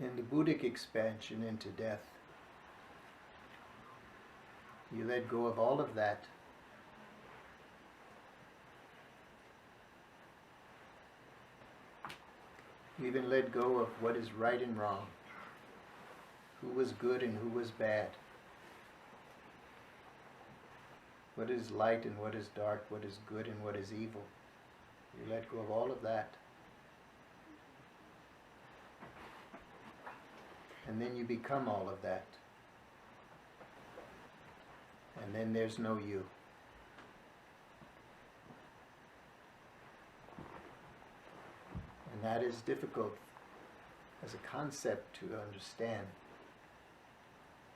In the Buddhic expansion into death, you let go of all of that. You even let go of what is right and wrong, who was good and who was bad, what is light and what is dark, what is good and what is evil. You let go of all of that. And then you become all of that. And then there's no you. And that is difficult as a concept to understand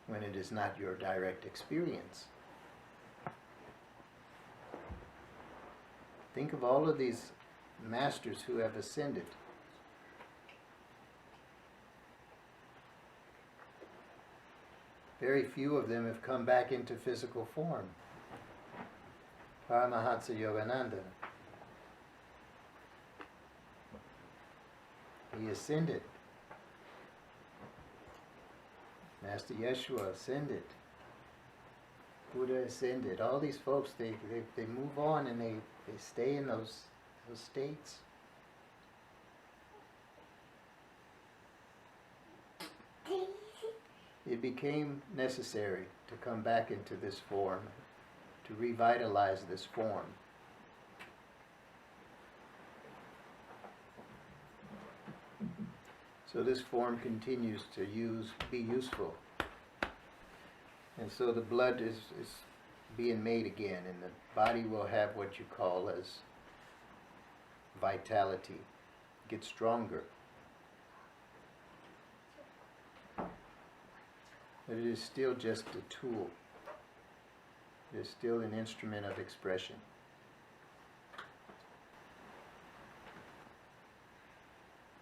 when it is not your direct experience. Think of all of these masters who have ascended. Very few of them have come back into physical form. Paramahansa Yogananda, he ascended. Master Yeshua ascended. Buddha ascended. All these folks, they move on and they stay in those states. It became necessary to come back into this form, to revitalize this form. So this form continues to be useful. And so the blood is being made again, and the body will have what you call as vitality, get stronger. But it is still just a tool. It is still an instrument of expression.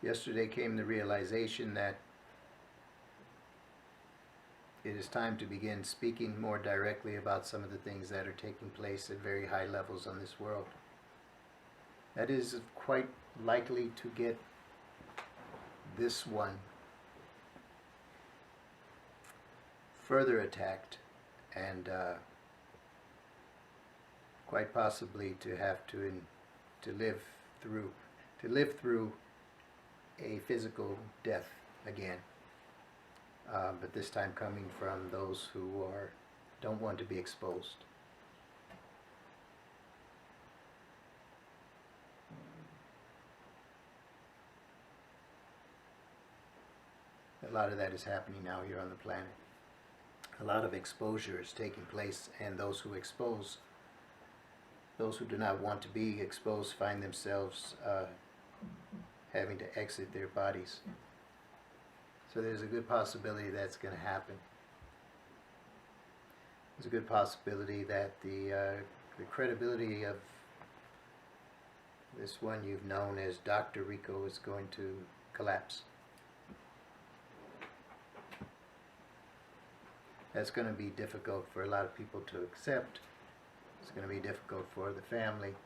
Yesterday came the realization that it is time to begin speaking more directly about some of the things that are taking place at very high levels on this world. That is quite likely to get this one further attacked, and quite possibly to have to live through a physical death again, but this time coming from those who don't want to be exposed. A lot of that is happening now here on the planet. A lot of exposure is taking place, and those who expose, those who do not want to be exposed, find themselves having to exit their bodies. So there's a good possibility that's going to happen. There's a good possibility that the credibility of this one you've known as Dr. Rico is going to collapse. That's going to be difficult for a lot of people to accept. It's going to be difficult for the family.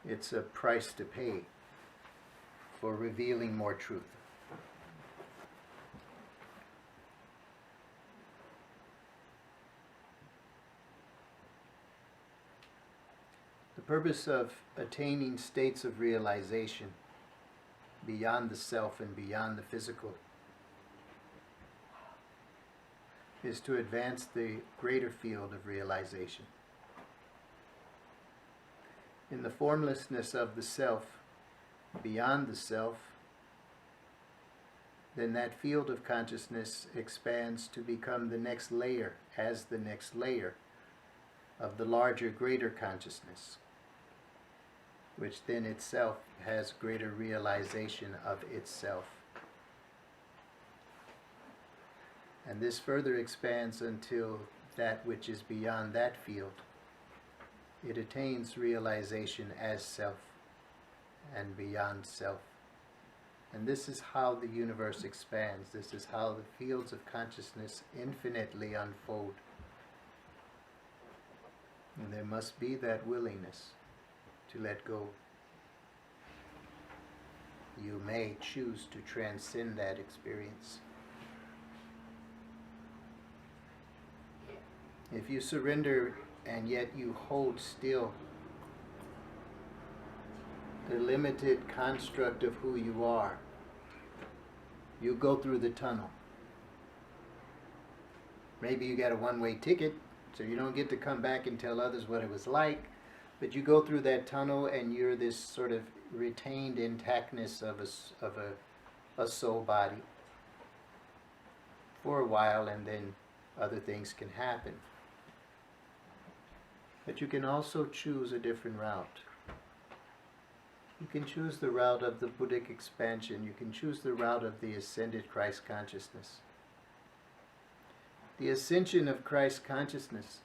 It's a price to pay for revealing more truth. The purpose of attaining states of realization beyond the self and beyond the physical is to advance the greater field of realization. In the formlessness of the self, beyond the self, then that field of consciousness expands to become the next layer, as the next layer of the larger, greater consciousness, which then itself has greater realization of itself. And this further expands until that which is beyond that field, it attains realization as self and beyond self. And this is how the universe expands. This is how the fields of consciousness infinitely unfold. And there must be that willingness. to let go. You may choose to transcend that experience. If you surrender and yet you hold still the limited construct of who you are, you go through the tunnel. Maybe you got a one-way ticket, so you don't get to come back and tell others what it was like, but you go through that tunnel and you're this sort of retained intactness of a soul body for a while, and then other things can happen. But you can also choose a different route. You can choose the route of the Buddhic expansion. You can choose the route of the ascended Christ consciousness. The ascension of Christ consciousness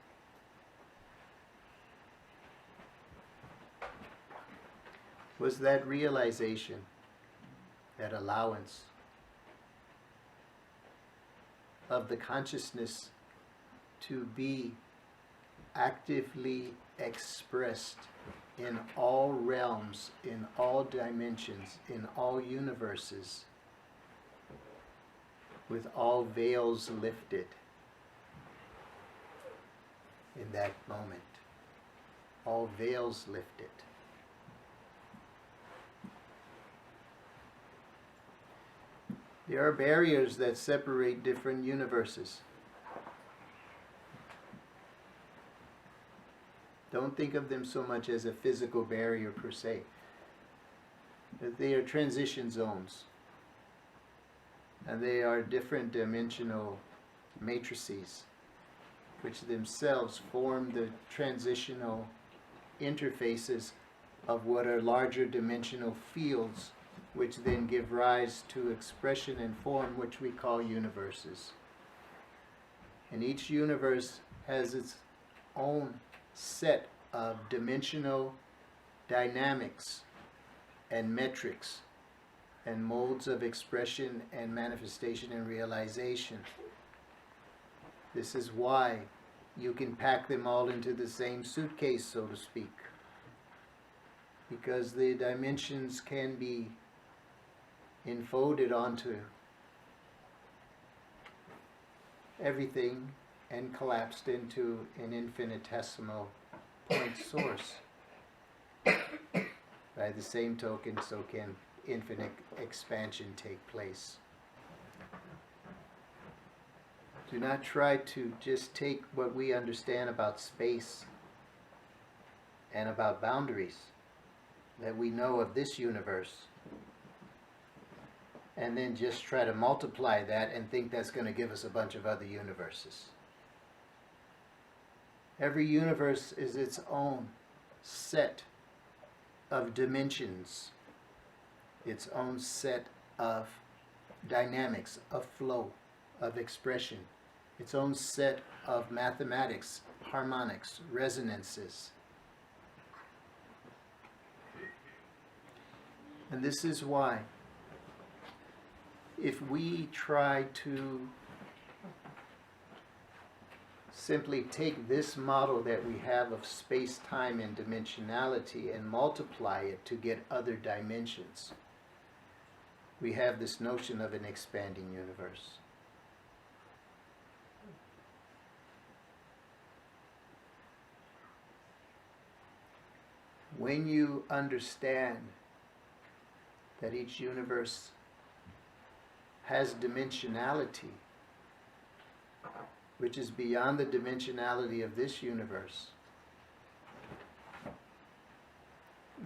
was that realization, that allowance of the consciousness to be actively expressed in all realms, in all dimensions, in all universes, with all veils lifted in that moment. All veils lifted. There are barriers that separate different universes. Don't think of them so much as a physical barrier per se. They are transition zones. And they are different dimensional matrices, which themselves form the transitional interfaces of what are larger dimensional fields, which then give rise to expression and form, which we call universes. And each universe has its own set of dimensional dynamics and metrics and modes of expression and manifestation and realization. This is why you can pack them all into the same suitcase, so to speak, because the dimensions can be enfolded onto everything and collapsed into an infinitesimal point source. By the same token, so can infinite expansion take place. Do not try to just take what we understand about space and about boundaries that we know of this universe, and then just try to multiply that and think that's going to give us a bunch of other universes. Every universe is its own set of dimensions, its own set of dynamics, of flow, of expression, its own set of mathematics, harmonics, resonances. And this is why, if we try to simply take this model that we have of space-time and dimensionality and multiply it to get other dimensions, we have this notion of an expanding universe. When you understand that each universe has dimensionality, which is beyond the dimensionality of this universe,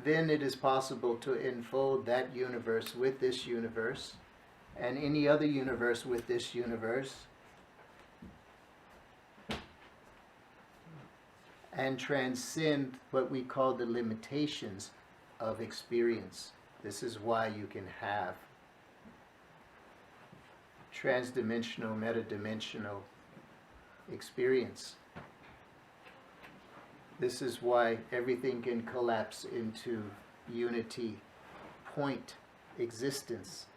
then it is possible to enfold that universe with this universe and any other universe with this universe, and transcend what we call the limitations of experience. This is why you can have transdimensional, metadimensional experience. This is why everything can collapse into unity, point existence,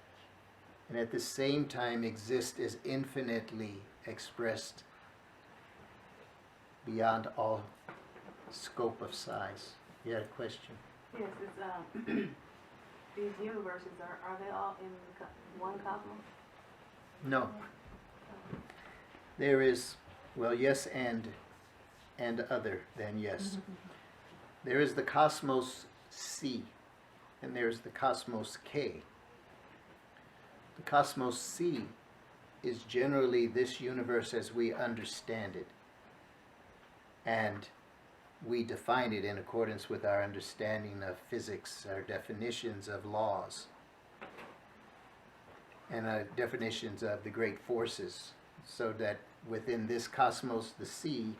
and at the same time exist as infinitely expressed beyond all scope of size. You had a question? Yes, it's these universes are they all in one cosmos? No. There is, well, yes, and other than yes. There is the cosmos C, and there's the cosmos K. The cosmos C is generally this universe as we understand it, and we define it in accordance with our understanding of physics, our definitions of laws, and our definitions of the great forces, so that within this cosmos, the C,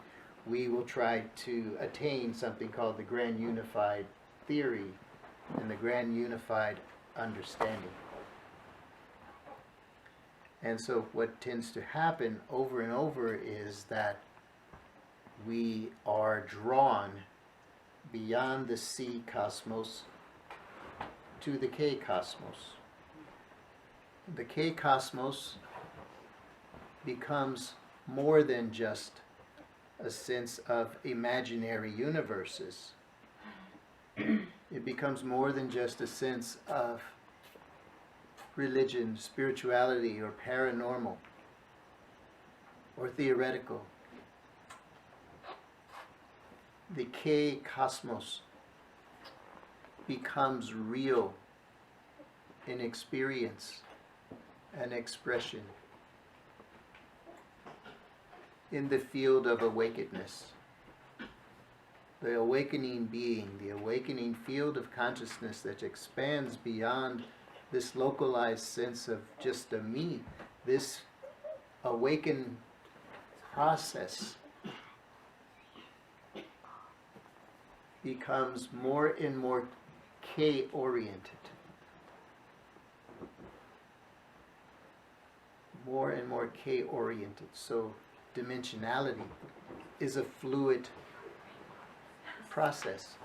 we will try to attain something called the grand unified theory and the grand unified understanding. And so what tends to happen over and over is that we are drawn beyond the C cosmos to the K cosmos. The K cosmos becomes more than just a sense of imaginary universes. It becomes more than just a sense of religion, spirituality, or paranormal, or theoretical. The K cosmos becomes real in experience and expression in the field of awakenedness. The awakening being, the awakening field of consciousness that expands beyond this localized sense of just a me, this awakened process becomes more and more K-oriented. More and more K-oriented. So dimensionality is a fluid process.